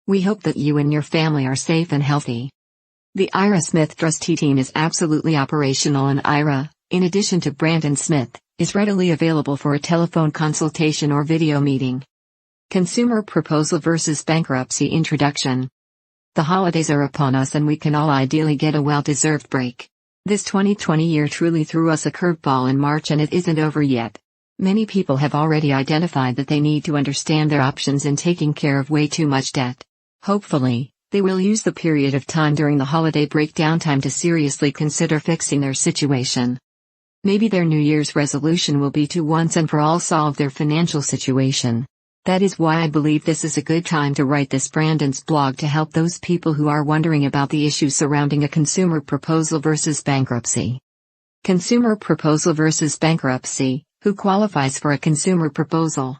We hope that you and your family are safe and healthy. The Ira Smith Trustee Team is absolutely operational, and Ira, in addition to Brandon Smith, is readily available for a telephone consultation or video meeting. Consumer Proposal vs. Bankruptcy Introduction. The holidays are upon us, and we can all ideally get a well-deserved break. This 2020 year truly threw us a curveball in March, and it isn't over yet. Many people have already identified that they need to understand their options in taking care of way too much debt. Hopefully, they will use the period of time during the holiday break downtime to seriously consider fixing their situation. Maybe their New Year's resolution will be to once and for all solve their financial situation. That is why I believe this is a good time to write this Brandon's blog to help those people who are wondering about the issues surrounding a consumer proposal versus bankruptcy. Consumer proposal versus bankruptcy. Who qualifies for a consumer proposal?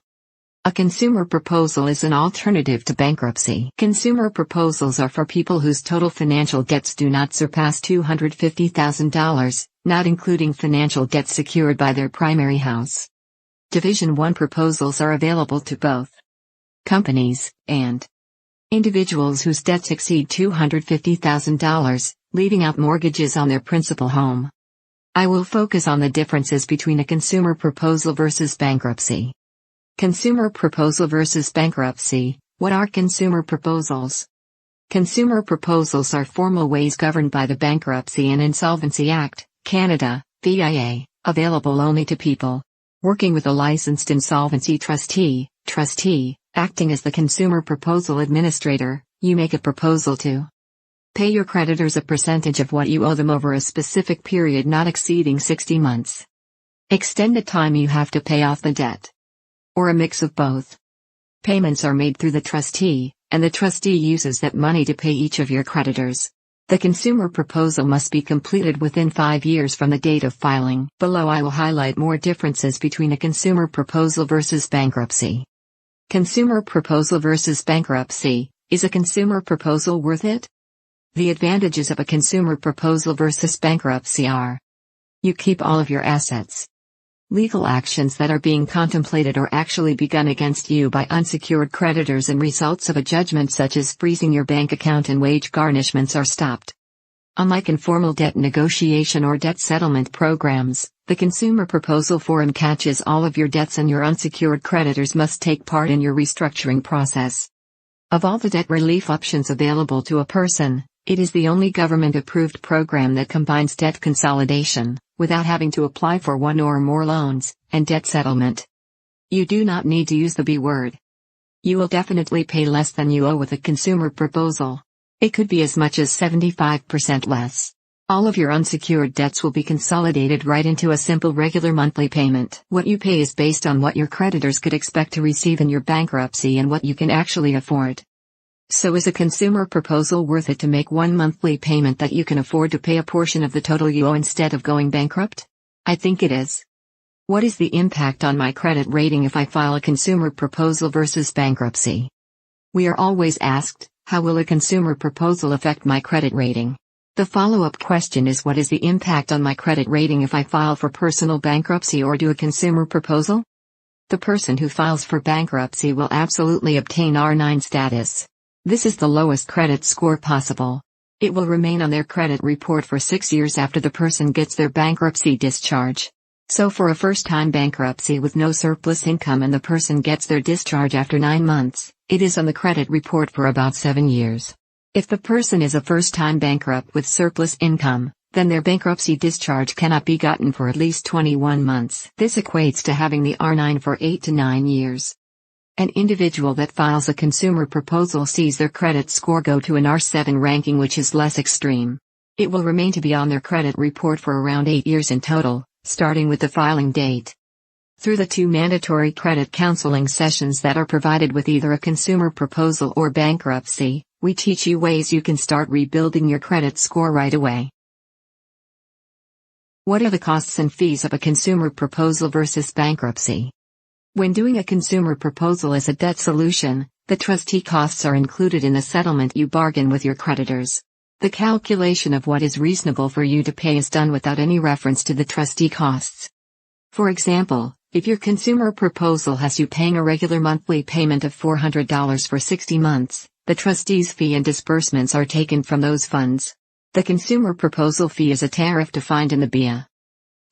A consumer proposal is an alternative to bankruptcy. Consumer proposals are for people whose total financial debts do not surpass $250,000, not including financial debt secured by their primary house. Division 1 proposals are available to both companies and individuals whose debts exceed $250,000, leaving out mortgages on their principal home. I will focus on the differences between a consumer proposal versus bankruptcy. Consumer proposal versus bankruptcy. What are consumer proposals? Consumer proposals are formal ways governed by the Bankruptcy and Insolvency Act, Canada, VIA, available only to people working with a licensed insolvency trustee, acting as the consumer proposal administrator. You make a proposal to pay your creditors a percentage of what you owe them over a specific period not exceeding 60 months. Extend the time you have to pay off the debt. Or a mix of both. Payments are made through the trustee, and the trustee uses that money to pay each of your creditors. The consumer proposal must be completed within 5 years from the date of filing. Below I will highlight more differences between a consumer proposal versus bankruptcy. Consumer proposal versus bankruptcy. Is a consumer proposal worth it? The advantages of a consumer proposal versus bankruptcy are: you keep all of your assets. Legal actions that are being contemplated or actually begun against you by unsecured creditors and results of a judgment such as freezing your bank account and wage garnishments are stopped. Unlike informal debt negotiation or debt settlement programs, the consumer proposal forum catches all of your debts, and your unsecured creditors must take part in your restructuring process. Of all the debt relief options available to a person, it is the only government-approved program that combines debt consolidation, without having to apply for one or more loans, and debt settlement. You do not need to use the B word. You will definitely pay less than you owe with a consumer proposal. It could be as much as 75% less. All of your unsecured debts will be consolidated right into a simple regular monthly payment. What you pay is based on what your creditors could expect to receive in your bankruptcy and what you can actually afford. So is a consumer proposal worth it to make one monthly payment that you can afford to pay a portion of the total you owe instead of going bankrupt? I think it is. What is the impact on my credit rating if I file a consumer proposal versus bankruptcy? We are always asked, how will a consumer proposal affect my credit rating? The follow-up question is, what is the impact on my credit rating if I file for personal bankruptcy or do a consumer proposal? The person who files for bankruptcy will absolutely obtain R9 status. This is the lowest credit score possible. It will remain on their credit report for 6 years after the person gets their bankruptcy discharge. So for a first-time bankruptcy with no surplus income and the person gets their discharge after 9 months, it is on the credit report for about 7 years. If the person is a first-time bankrupt with surplus income, then their bankruptcy discharge cannot be gotten for at least 21 months. This equates to having the R9 for 8 to 9 years. An individual that files a consumer proposal sees their credit score go to an R7 ranking, which is less extreme. It will remain to be on their credit report for around 8 years in total, starting with the filing date. Through the 2 mandatory credit counseling sessions that are provided with either a consumer proposal or bankruptcy, we teach you ways you can start rebuilding your credit score right away. What are the costs and fees of a consumer proposal versus bankruptcy? When doing a consumer proposal as a debt solution, the trustee costs are included in the settlement you bargain with your creditors. The calculation of what is reasonable for you to pay is done without any reference to the trustee costs. For example, if your consumer proposal has you paying a regular monthly payment of $400 for 60 months, The trustee's fee and disbursements are taken from those funds. The consumer proposal fee is a tariff defined in the BIA.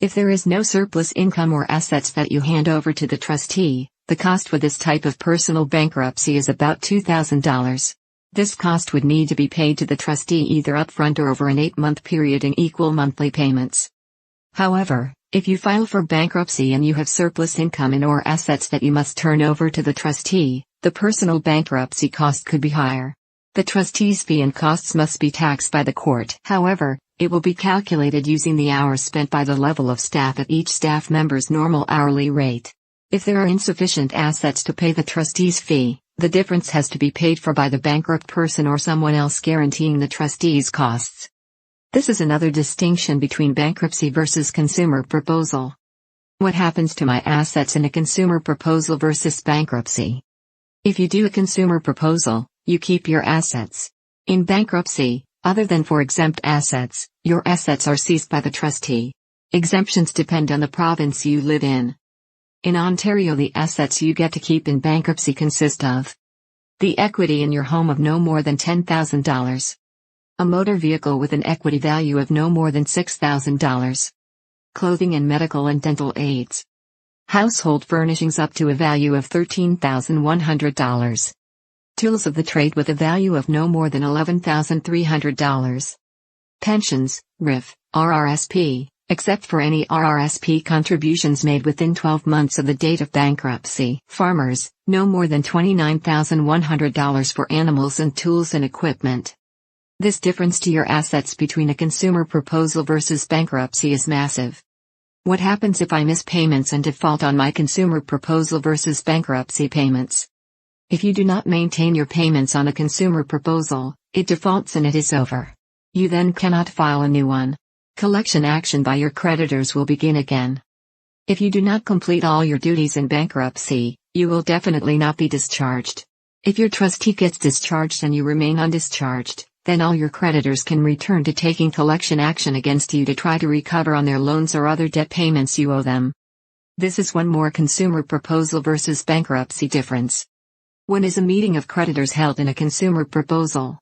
If there is no surplus income or assets that you hand over to the trustee, the cost for this type of personal bankruptcy is about $2,000. This cost would need to be paid to the trustee either upfront or over an 8-month period in equal monthly payments. However, if you file for bankruptcy and you have surplus income and or assets that you must turn over to the trustee, the personal bankruptcy cost could be higher. The trustee's fee and costs must be taxed by the court. However, it will be calculated using the hours spent by the level of staff at each staff member's normal hourly rate. If there are insufficient assets to pay the trustee's fee, the difference has to be paid for by the bankrupt person or someone else guaranteeing the trustee's costs. This is another distinction between bankruptcy versus consumer proposal. What happens to my assets in a consumer proposal versus bankruptcy? If you do a consumer proposal, you keep your assets. In bankruptcy, other than for exempt assets, your assets are seized by the trustee. Exemptions depend on the province you live in. In Ontario, the assets you get to keep in bankruptcy consist of the equity in your home of no more than $10,000, a motor vehicle with an equity value of no more than $6,000, clothing and medical and dental aids, household furnishings up to a value of $13,100, tools of the trade with a value of no more than $11,300, pensions, RIF, RRSP, except for any RRSP contributions made within 12 months of the date of bankruptcy. Farmers, no more than $29,100 for animals and tools and equipment. This difference to your assets between a consumer proposal versus bankruptcy is massive. What happens if I miss payments and default on my consumer proposal versus bankruptcy payments? If you do not maintain your payments on a consumer proposal, it defaults and it is over. You then cannot file a new one. Collection action by your creditors will begin again. If you do not complete all your duties in bankruptcy, you will definitely not be discharged. If your trustee gets discharged and you remain undischarged, then all your creditors can return to taking collection action against you to try to recover on their loans or other debt payments you owe them. This is one more consumer proposal versus bankruptcy difference. When is a meeting of creditors held in a consumer proposal?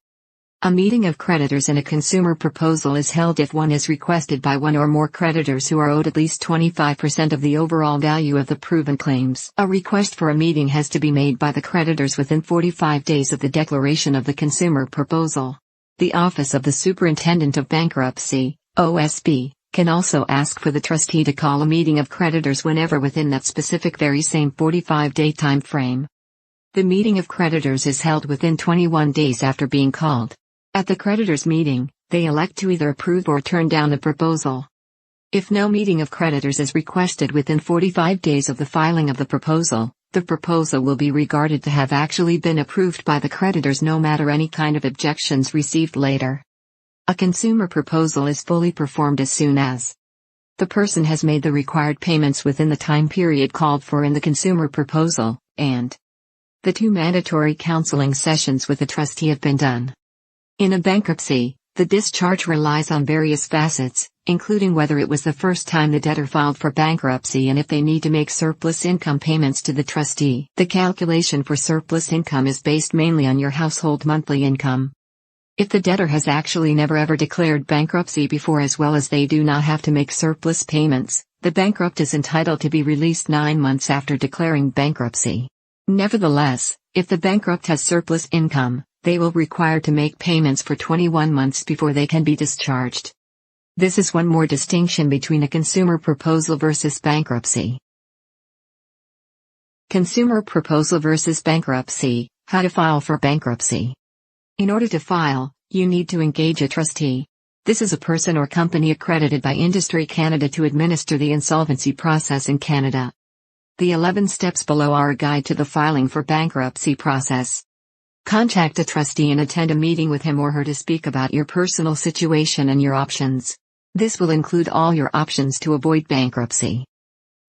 A meeting of creditors in a consumer proposal is held if one is requested by one or more creditors who are owed at least 25% of the overall value of the proven claims. A request for a meeting has to be made by the creditors within 45 days of the declaration of the consumer proposal. The Office of the Superintendent of Bankruptcy, OSB, can also ask for the trustee to call a meeting of creditors whenever within that specific very same 45-day time frame. The meeting of creditors is held within 21 days after being called. At the creditors' meeting, they elect to either approve or turn down the proposal. If no meeting of creditors is requested within 45 days of the filing of the proposal will be regarded to have actually been approved by the creditors no matter any kind of objections received later. A consumer proposal is fully performed as soon as the person has made the required payments within the time period called for in the consumer proposal, and the 2 mandatory counseling sessions with the trustee have been done. In a bankruptcy, the discharge relies on various facets, including whether it was the first time the debtor filed for bankruptcy and if they need to make surplus income payments to the trustee. The calculation for surplus income is based mainly on your household monthly income. If the debtor has actually never ever declared bankruptcy before, as well as they do not have to make surplus payments, the bankrupt is entitled to be released 9 months after declaring bankruptcy. Nevertheless, if the bankrupt has surplus income, they will require to make payments for 21 months before they can be discharged. This is one more distinction between a consumer proposal versus bankruptcy. Consumer proposal versus bankruptcy, how to file for bankruptcy. In order to file, you need to engage a trustee. This is a person or company accredited by Industry Canada to administer the insolvency process in Canada. The 11 steps below are a guide to the filing for bankruptcy process. Contact a trustee and attend a meeting with him or her to speak about your personal situation and your options. This will include all your options to avoid bankruptcy.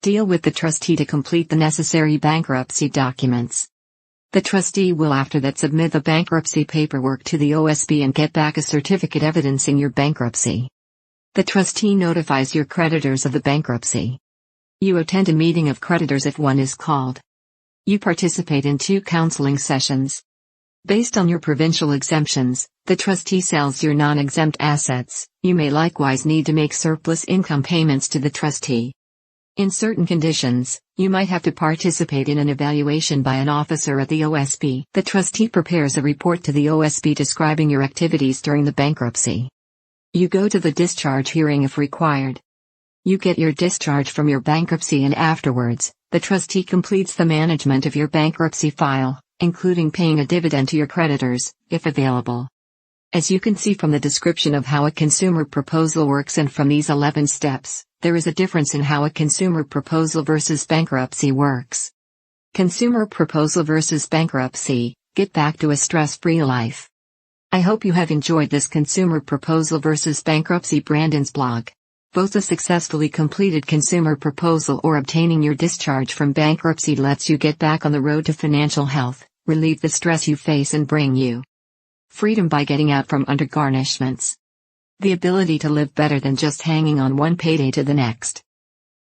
Deal with the trustee to complete the necessary bankruptcy documents. The trustee will after that submit the bankruptcy paperwork to the OSB and get back a certificate evidencing your bankruptcy. The trustee notifies your creditors of the bankruptcy. You attend a meeting of creditors if one is called. You participate in 2 counseling sessions. Based on your provincial exemptions, the trustee sells your non-exempt assets. You may likewise need to make surplus income payments to the trustee. In certain conditions, you might have to participate in an evaluation by an officer at the OSB. The trustee prepares a report to the OSB describing your activities during the bankruptcy. You go to the discharge hearing if required. You get your discharge from your bankruptcy, and afterwards, the trustee completes the management of your bankruptcy file, including paying a dividend to your creditors, if available. As you can see from the description of how a consumer proposal works and from these 11 steps, there is a difference in how a consumer proposal versus bankruptcy works. Consumer proposal versus bankruptcy: get back to a stress-free life. I hope you have enjoyed this consumer proposal versus bankruptcy Brandon's blog. Both a successfully completed consumer proposal or obtaining your discharge from bankruptcy lets you get back on the road to financial health, relieve the stress you face, and bring you freedom by getting out from under garnishments. The ability to live better than just hanging on one payday to the next.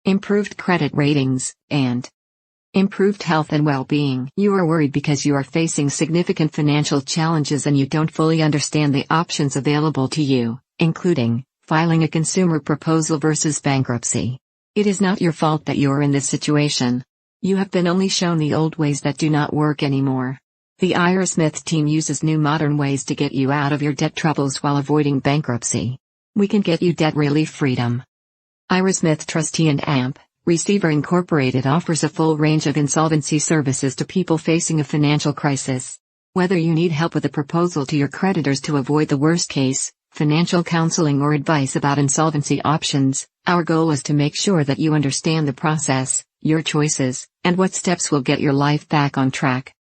Improved credit ratings, and improved health and well-being. You are worried because you are facing significant financial challenges and you don't fully understand the options available to you, including filing a consumer proposal versus bankruptcy. It is not your fault that you are in this situation. You have been only shown the old ways that do not work anymore. The Ira Smith team uses new modern ways to get you out of your debt troubles while avoiding bankruptcy. We can get you debt relief freedom. Ira Smith Trustee and AMP Receiver Incorporated offers a full range of insolvency services to people facing a financial crisis. Whether you need help with a proposal to your creditors to avoid the worst case, financial counseling, or advice about insolvency options, our goal is to make sure that you understand the process, your choices, and what steps will get your life back on track.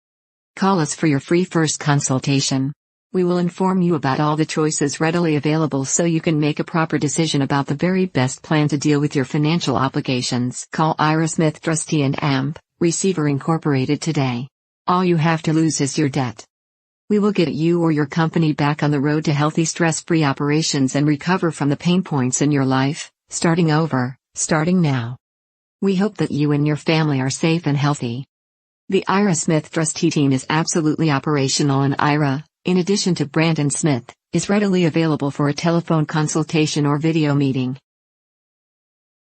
Call us for your free first consultation. We will inform you about all the choices readily available so you can make a proper decision about the very best plan to deal with your financial obligations. Call Ira Smith Trustee and AMP Receiver Incorporated today. All you have to lose is your debt. We will get you or your company back on the road to healthy, stress-free operations and recover from the pain points in your life, starting now. We hope that you and your family are safe and healthy. The Ira Smith Trustee team is absolutely operational, and Ira, in addition to Brandon Smith, is readily available for a telephone consultation or video meeting.